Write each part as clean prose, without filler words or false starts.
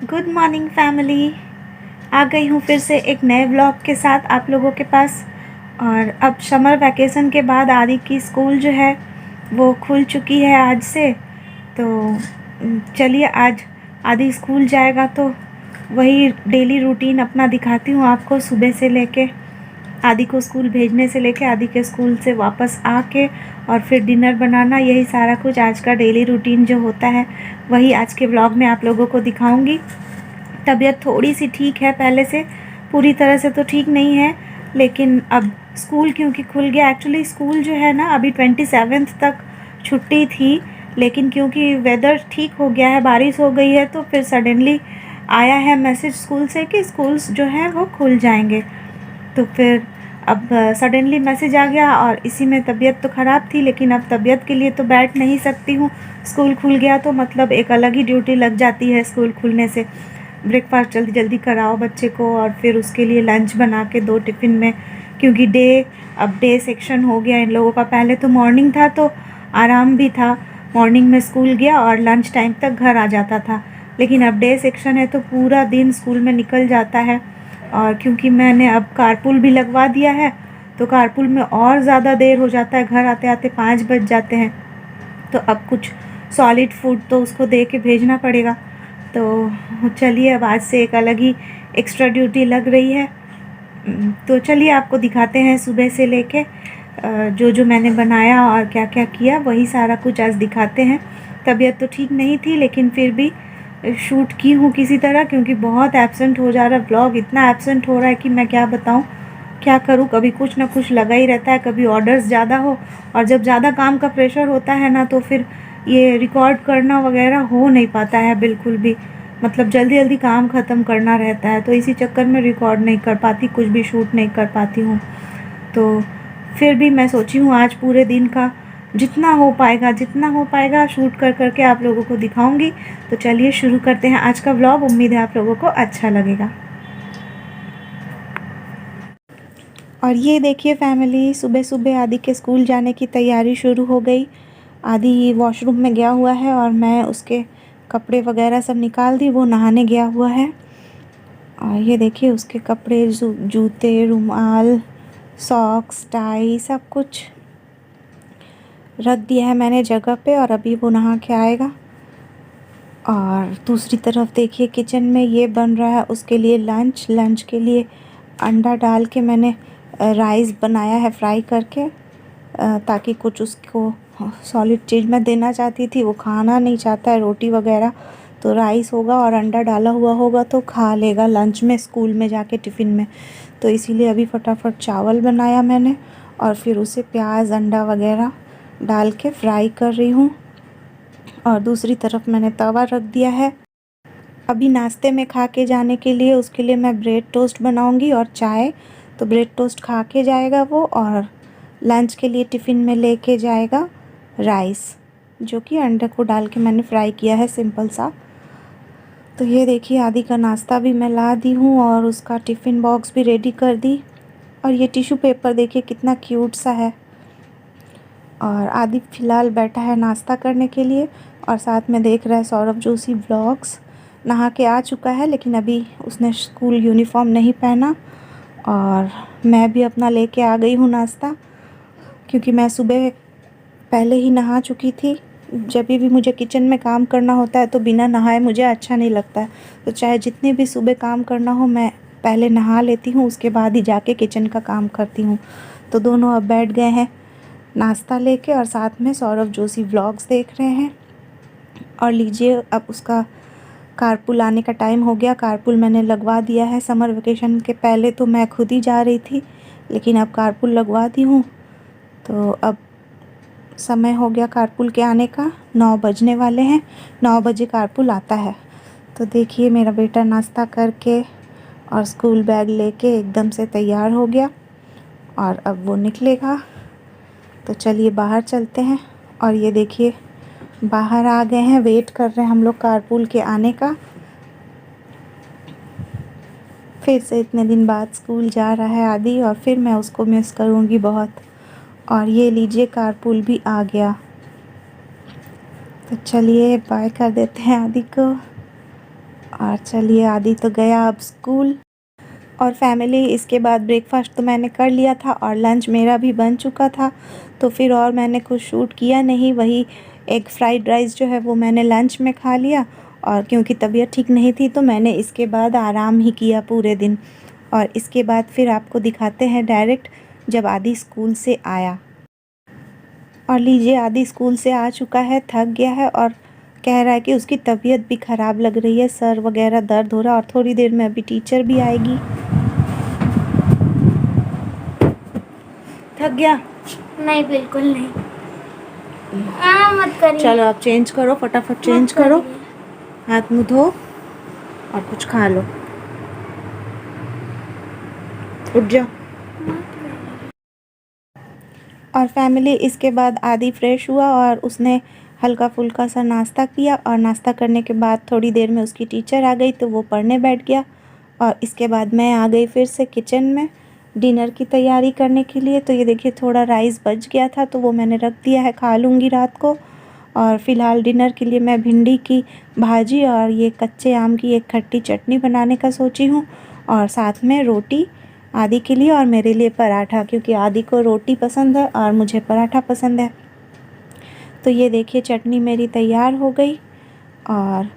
Good morning family. आ गई हूँ फिर से एक नए व्लॉग के साथ आप लोगों के पास। और अब समर वैकेशन के बाद आदि की स्कूल जो है वो खुल चुकी है आज से। तो चलिए आज आदि स्कूल जाएगा तो वही डेली रूटीन अपना दिखाती हूँ आपको। सुबह से लेके आदि को स्कूल भेजने से लेके आदि के स्कूल से वापस आके और फिर डिनर बनाना, यही सारा कुछ आज का डेली रूटीन जो होता है वही आज के व्लॉग में आप लोगों को दिखाऊंगी। तबीयत थोड़ी सी ठीक है पहले से, पूरी तरह से तो ठीक नहीं है, लेकिन अब स्कूल क्योंकि खुल गया। एक्चुअली स्कूल जो है ना अभी 27 तक छुट्टी थी, लेकिन क्योंकि वेदर ठीक हो गया है, बारिश हो गई है, तो फिर सडनली आया है मैसेज स्कूल से कि स्कूल्स जो हैं वो खुल जाएंगे। तो फिर अब सडनली मैसेज आ गया और इसी में तबीयत तो ख़राब थी, लेकिन अब तबीयत के लिए तो बैठ नहीं सकती हूँ। स्कूल खुल गया तो मतलब एक अलग ही ड्यूटी लग जाती है स्कूल खुलने से। ब्रेकफास्ट जल्दी जल्दी कराओ बच्चे को और फिर उसके लिए लंच बना के दो टिफ़िन में, क्योंकि अब डे सेक्शन हो गया इन लोगों का। पहले तो मॉर्निंग था तो आराम भी था, मॉर्निंग में स्कूल गया और लंच टाइम तक घर आ जाता था, लेकिन अब डे सेक्शन है तो पूरा दिन स्कूल में निकल जाता है। और क्योंकि मैंने अब कारपूल भी लगवा दिया है तो कारपूल में और ज़्यादा देर हो जाता है, घर आते आते 5 बज जाते हैं। तो अब कुछ सॉलिड फूड तो उसको दे के भेजना पड़ेगा। तो चलिए अब आज से एक अलग ही एक्स्ट्रा ड्यूटी लग रही है। तो चलिए आपको दिखाते हैं सुबह से लेके जो जो मैंने बनाया और क्या क्या किया, वही सारा कुछ आज दिखाते हैं। तबीयत तो ठीक नहीं थी लेकिन फिर भी शूट की हूँ किसी तरह, क्योंकि बहुत एब्सेंट हो जा रहा है ब्लॉग, इतना एब्सेंट हो रहा है कि मैं क्या बताऊँ, क्या करूँ। कभी कुछ ना कुछ लगा ही रहता है, कभी ऑर्डर्स ज़्यादा हो, और जब ज़्यादा काम का प्रेशर होता है ना तो फिर ये रिकॉर्ड करना वगैरह हो नहीं पाता है बिल्कुल भी। मतलब जल्दी जल्दी काम ख़त्म करना रहता है, तो इसी चक्कर में रिकॉर्ड नहीं कर पाती, कुछ भी शूट नहीं कर पाती हूँ। तो फिर भी मैं सोची हूँ आज पूरे दिन का जितना हो पाएगा शूट कर करके आप लोगों को दिखाऊंगी। तो चलिए शुरू करते हैं आज का व्लॉग। उम्मीद है आप लोगों को अच्छा लगेगा। और ये देखिए फैमिली, सुबह सुबह आदि के स्कूल जाने की तैयारी शुरू हो गई। आदि वॉशरूम में गया हुआ है और मैं उसके कपड़े वगैरह सब निकाल दी, वो नहाने गया हुआ है। और ये देखिए उसके कपड़े, जूते, रुमाल, सॉक्स, टाई, सब कुछ रख दिया है मैंने जगह पे, और अभी वो नहा के आएगा। और दूसरी तरफ देखिए किचन में ये बन रहा है उसके लिए लंच के लिए अंडा डाल के मैंने राइस बनाया है फ्राई करके, ताकि कुछ उसको सॉलिड चीज़ मैं देना चाहती थी, वो खाना नहीं चाहता है रोटी वगैरह, तो राइस होगा और अंडा डाला हुआ होगा तो खा लेगा लंच में स्कूल में जाके टिफ़िन में। तो इसीलिए अभी फटाफट चावल बनाया मैंने और फिर उसे प्याज अंडा वगैरह डाल के फ्राई कर रही हूँ। और दूसरी तरफ मैंने तवा रख दिया है। अभी नाश्ते में खा के जाने के लिए उसके लिए मैं ब्रेड टोस्ट बनाऊंगी और चाय। तो ब्रेड टोस्ट खा के जाएगा वो, और लंच के लिए टिफ़िन में लेके जाएगा राइस, जो कि अंडे को डाल के मैंने फ्राई किया है सिंपल सा। तो ये देखिए आदि का नाश्ता भी मैं ला दी हूँ और उसका टिफ़िन बॉक्स भी रेडी कर दी। और ये टिश्यू पेपर देखिए कितना क्यूट सा है। और आदि फ़िलहाल बैठा है नाश्ता करने के लिए, और साथ में देख रहा है सौरभ जोशी व्लॉग्स। नहा के आ चुका है लेकिन अभी उसने स्कूल यूनिफॉर्म नहीं पहना। और मैं भी अपना लेके आ गई हूँ नाश्ता, क्योंकि मैं सुबह पहले ही नहा चुकी थी। जब भी मुझे किचन में काम करना होता है तो बिना नहाए मुझे अच्छा नहीं लगता है, तो चाहे जितने भी सुबह काम करना हो मैं पहले नहा लेती हूँ, उसके बाद ही जाके किचन का काम करती हूँ। तो दोनों अब बैठ गए हैं नाश्ता लेके और साथ में सौरभ जोशी व्लॉग्स देख रहे हैं। और लीजिए अब उसका कारपूल आने का टाइम हो गया। कारपूल मैंने लगवा दिया है। समर वेकेशन के पहले तो मैं खुद ही जा रही थी, लेकिन अब कारपूल लगवा दी हूँ। तो अब समय हो गया कारपूल के आने का, 9 बजने वाले हैं। 9 बजे कारपूल आता है। तो देखिए मेरा बेटा नाश्ता करके और स्कूल बैग लेके एकदम से तैयार हो गया और अब वो निकलेगा। तो चलिए बाहर चलते हैं। और ये देखिए बाहर आ गए हैं, वेट कर रहे हैं हम लोग कारपूल के आने का। फिर से इतने दिन बाद स्कूल जा रहा है आदि, और फिर मैं उसको मिस करूँगी बहुत। और ये लीजिए कारपूल भी आ गया। तो चलिए बाय कर देते हैं आदि को। और चलिए आदि तो गया अब स्कूल। और फैमिली इसके बाद ब्रेकफास्ट तो मैंने कर लिया था और लंच मेरा भी बन चुका था, तो फिर और मैंने कुछ शूट किया नहीं। वही एग फ्राइड राइस जो है वो मैंने लंच में खा लिया, और क्योंकि तबीयत ठीक नहीं थी तो मैंने इसके बाद आराम ही किया पूरे दिन। और इसके बाद फिर आपको दिखाते हैं डायरेक्ट जब आदि स्कूल से आया। और लीजिए आदि स्कूल से आ चुका है, थक गया है और कह रहा है कि उसकी तबीयत भी ख़राब लग रही है, सर वगैरह दर्द हो रहा है और थोड़ी देर में अभी टीचर भी आएगी। थक गया? नहीं, बिल्कुल नहीं। मत करिए। चलो आप चेंज करो, फटाफट चेंज करो, हाथ मुँह धो और कुछ खा लो, उठ जाओ। और फैमिली इसके बाद आदि फ्रेश हुआ और उसने हल्का फुल्का सा नाश्ता किया, और नाश्ता करने के बाद थोड़ी देर में उसकी टीचर आ गई तो वो पढ़ने बैठ गया। और इसके बाद मैं आ गई फिर से किचन में डिनर की तैयारी करने के लिए। तो ये देखिए थोड़ा राइस बच गया था तो वो मैंने रख दिया है, खा लूँगी रात को। और फ़िलहाल डिनर के लिए मैं भिंडी की भाजी और ये कच्चे आम की एक खट्टी चटनी बनाने का सोची हूँ, और साथ में रोटी आदि के लिए और मेरे लिए पराठा, क्योंकि आदि को रोटी पसंद है और मुझे पराठा पसंद है। तो ये देखिए चटनी मेरी तैयार हो गई, और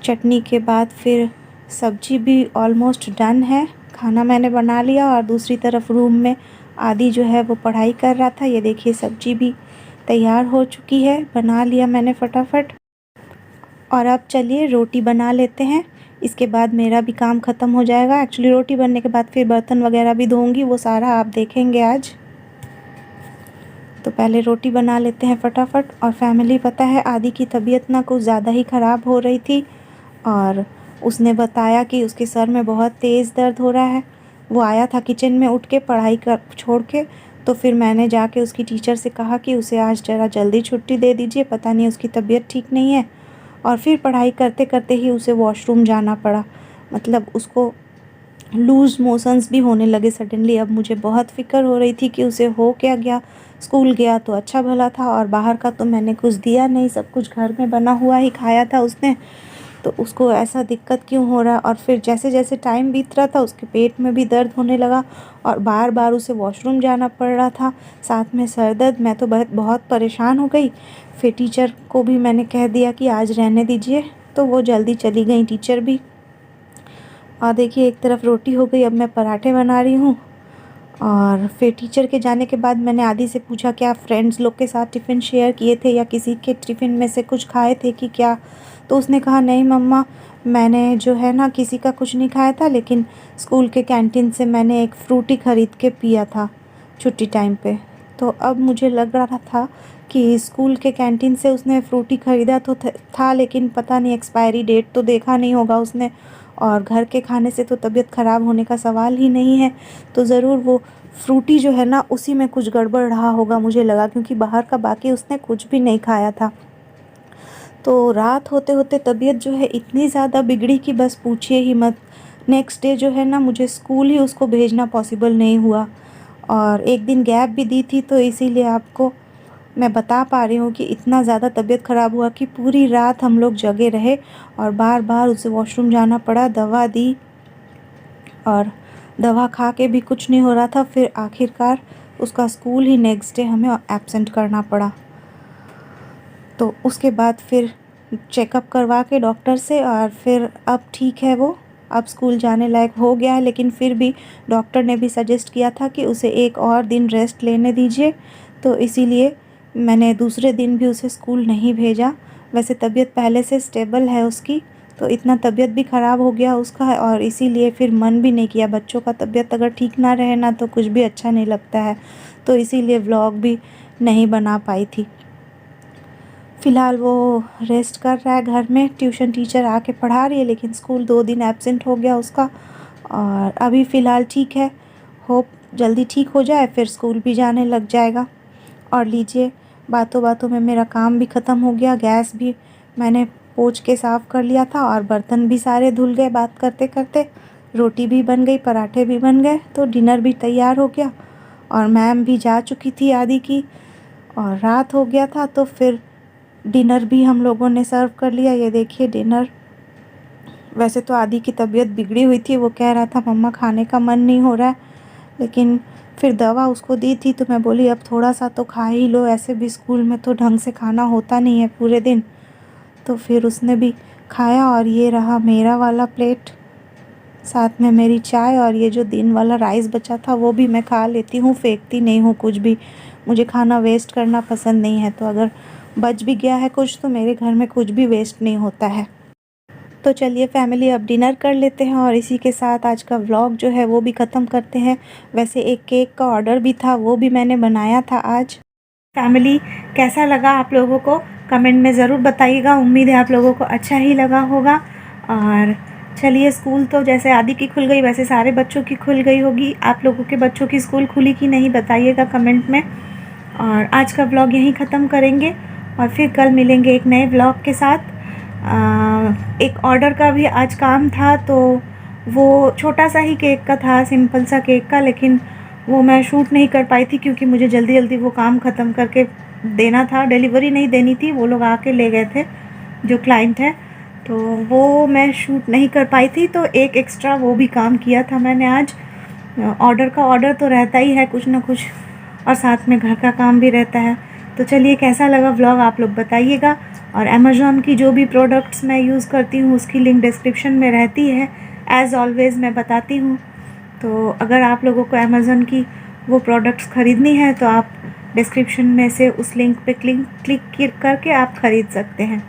चटनी के बाद फिर सब्जी भी ऑलमोस्ट डन है। खाना मैंने बना लिया और दूसरी तरफ रूम में आदि जो है वो पढ़ाई कर रहा था। ये देखिए सब्जी भी तैयार हो चुकी है, बना लिया मैंने फटाफट। और अब चलिए रोटी बना लेते हैं, इसके बाद मेरा भी काम ख़त्म हो जाएगा। एक्चुअली रोटी बनने के बाद फिर बर्तन वगैरह भी धोऊंगी, वो सारा आप देखेंगे आज। तो पहले रोटी बना लेते हैं फटाफट। और फैमिली पता है आदि की तबीयत ना कुछ ज़्यादा ही ख़राब हो रही थी, और उसने बताया कि उसके सर में बहुत तेज़ दर्द हो रहा है। वो आया था किचन में उठ के पढ़ाई कर छोड़ के, तो फिर मैंने जाके उसकी टीचर से कहा कि उसे आज ज़रा जल्दी छुट्टी दे दीजिए, पता नहीं उसकी तबीयत ठीक नहीं है। और फिर पढ़ाई करते करते ही उसे वॉशरूम जाना पड़ा, मतलब उसको लूज़ मोशंस भी होने लगे सडनली। अब मुझे बहुत फ़िक्र हो रही थी कि उसे हो क्या गया। स्कूल गया तो अच्छा भला था, और बाहर का तो मैंने कुछ दिया नहीं, सब कुछ घर में बना हुआ ही खाया था उसने, तो उसको ऐसा दिक्कत क्यों हो रहा। और फिर जैसे जैसे टाइम बीत रहा था उसके पेट में भी दर्द होने लगा, और बार बार उसे वॉशरूम जाना पड़ रहा था, साथ में सर दर्द। मैं तो बहुत परेशान हो गई। फिर टीचर को भी मैंने कह दिया कि आज रहने दीजिए, तो वो जल्दी चली गई टीचर भी। और देखिए एक तरफ रोटी हो गई, अब मैं पराठे बना रही हूँ। और फिर टीचर के जाने के बाद मैंने आदि से पूछा क्या फ्रेंड्स लोग के साथ टिफ़िन शेयर किए थे या किसी के टिफ़िन में से कुछ खाए थे कि क्या। तो उसने कहा नहीं मम्मा, मैंने जो है ना किसी का कुछ नहीं खाया था, लेकिन स्कूल के कैंटीन से मैंने एक फ्रूटी ख़रीद के पिया था छुट्टी टाइम पे। तो अब मुझे लग रहा था कि स्कूल के कैंटीन से उसने फ्रूटी ख़रीदा तो था, लेकिन पता नहीं एक्सपायरी डेट तो देखा नहीं होगा उसने, और घर के खाने से तो तबीयत ख़राब होने का सवाल ही नहीं है। तो ज़रूर वो फ्रूटी जो है ना उसी में कुछ गड़बड़ रहा होगा मुझे लगा, क्योंकि बाहर का बाकी उसने कुछ भी नहीं खाया था। तो रात होते होते तबीयत जो है इतनी ज़्यादा बिगड़ी कि बस पूछिए ही मत। नेक्स्ट डे जो है ना मुझे स्कूल ही उसको भेजना पॉसिबल नहीं हुआ, और एक दिन गैप भी दी थी, तो इसीलिए आपको मैं बता पा रही हूँ कि इतना ज़्यादा तबीयत ख़राब हुआ कि पूरी रात हम लोग जगे रहे और बार बार उसे वॉशरूम जाना पड़ा। दवा दी और दवा खा के भी कुछ नहीं हो रहा था। फिर आखिरकार उसका स्कूल ही नेक्स्ट डे हमें एब्सेंट करना पड़ा। तो उसके बाद फिर चेकअप करवा के डॉक्टर से, और फिर अब ठीक है, वो अब स्कूल जाने लायक हो गया है। लेकिन फिर भी डॉक्टर ने भी सजेस्ट किया था कि उसे एक और दिन रेस्ट लेने दीजिए, तो इसीलिए मैंने दूसरे दिन भी उसे स्कूल नहीं भेजा। वैसे तबीयत पहले से स्टेबल है उसकी, तो इतना तबीयत भी ख़राब हो गया उसका, और इसीलिए फिर मन भी नहीं किया। बच्चों का तबीयत अगर ठीक ना रहे ना तो कुछ भी अच्छा नहीं लगता है, तो इसीलिए व्लॉग भी नहीं बना पाई थी। फ़िलहाल वो रेस्ट कर रहा है घर में, ट्यूशन टीचर आके पढ़ा रही है, लेकिन स्कूल 2 दिन एब्सेंट हो गया उसका, और अभी फ़िलहाल ठीक है। होप जल्दी ठीक हो जाए फिर स्कूल भी जाने लग जाएगा। और लीजिए बातों बातों में मेरा काम भी ख़त्म हो गया। गैस भी मैंने पोंछ के साफ़ कर लिया था और बर्तन भी सारे धुल गए बात करते करते। रोटी भी बन गई, पराठे भी बन गए, तो डिनर भी तैयार हो गया। और मैम भी जा चुकी थी आदि की, और रात हो गया था, तो फिर डिनर भी हम लोगों ने सर्व कर लिया। ये देखिए डिनर वैसे तो आदि की तबीयत बिगड़ी हुई थी, वो कह रहा था मम्मा खाने का मन नहीं हो रहा है, लेकिन फिर दवा उसको दी थी तो मैं बोली अब थोड़ा सा तो खा ही लो, ऐसे भी स्कूल में तो ढंग से खाना होता नहीं है पूरे दिन। तो फिर उसने भी खाया और ये रहा मेरा वाला प्लेट, साथ में मेरी चाय, और ये जो दिन वाला राइस बचा था वो भी मैं खा लेती हूँ, फेंकती नहीं हूँ कुछ भी। मुझे खाना वेस्ट करना पसंद नहीं है, तो अगर बच भी गया है कुछ तो मेरे घर में कुछ भी वेस्ट नहीं होता है। तो चलिए फैमिली, अब डिनर कर लेते हैं और इसी के साथ आज का व्लॉग जो है वो भी ख़त्म करते हैं। वैसे एक केक का ऑर्डर भी था, वो भी मैंने बनाया था आज। फैमिली, कैसा लगा आप लोगों को कमेंट में ज़रूर बताइएगा। उम्मीद है आप लोगों को अच्छा ही लगा होगा। और चलिए, स्कूल तो जैसे आदि की खुल गई वैसे सारे बच्चों की खुल गई होगी। आप लोगों के बच्चों की स्कूल खुली कि नहीं बताइएगा कमेंट में। और आज का व्लॉग यहीं ख़त्म करेंगे और फिर कल मिलेंगे एक नए व्लॉग के साथ। एक ऑर्डर का भी आज काम था, तो वो छोटा सा ही केक का था, सिंपल सा केक का, लेकिन वो मैं शूट नहीं कर पाई थी क्योंकि मुझे जल्दी जल्दी वो काम ख़त्म करके देना था। डिलीवरी नहीं देनी थी, वो लोग आके ले गए थे जो क्लाइंट है, तो वो मैं शूट नहीं कर पाई थी। तो एक एक्स्ट्रा वो भी काम किया था मैंने आज। ऑर्डर का ऑर्डर तो रहता ही है कुछ ना कुछ, और साथ में घर का काम भी रहता है। तो चलिए, कैसा लगा व्लॉग आप लोग बताइएगा। और अमेज़ॉन की जो भी प्रोडक्ट्स मैं यूज़ करती हूँ उसकी लिंक डिस्क्रिप्शन में रहती है, एज़ ऑलवेज़ मैं बताती हूँ। तो अगर आप लोगों को अमेज़ॉन की वो प्रोडक्ट्स ख़रीदनी है तो आप डिस्क्रिप्शन में से उस लिंक पे क्लिक करके आप ख़रीद सकते हैं।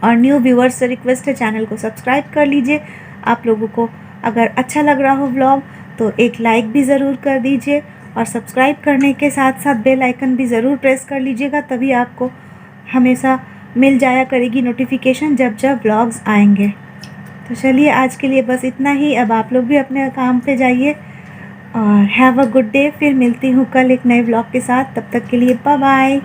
और न्यू व्यूअर्स से रिक्वेस्ट है, चैनल को सब्सक्राइब कर लीजिए। आप लोगों को अगर अच्छा लग रहा हो व्लॉग तो एक लाइक भी ज़रूर कर दीजिए, और सब्सक्राइब करने के साथ साथ बेल आइकन भी ज़रूर प्रेस कर लीजिएगा, तभी आपको हमेशा मिल जाया करेगी नोटिफिकेशन जब जब व्लॉग्स आएंगे। तो चलिए, आज के लिए बस इतना ही। अब आप लोग भी अपने काम पे जाइए और हैव अ गुड डे। फिर मिलती हूँ कल एक नए व्लॉग के साथ, तब तक के लिए बाय बाय।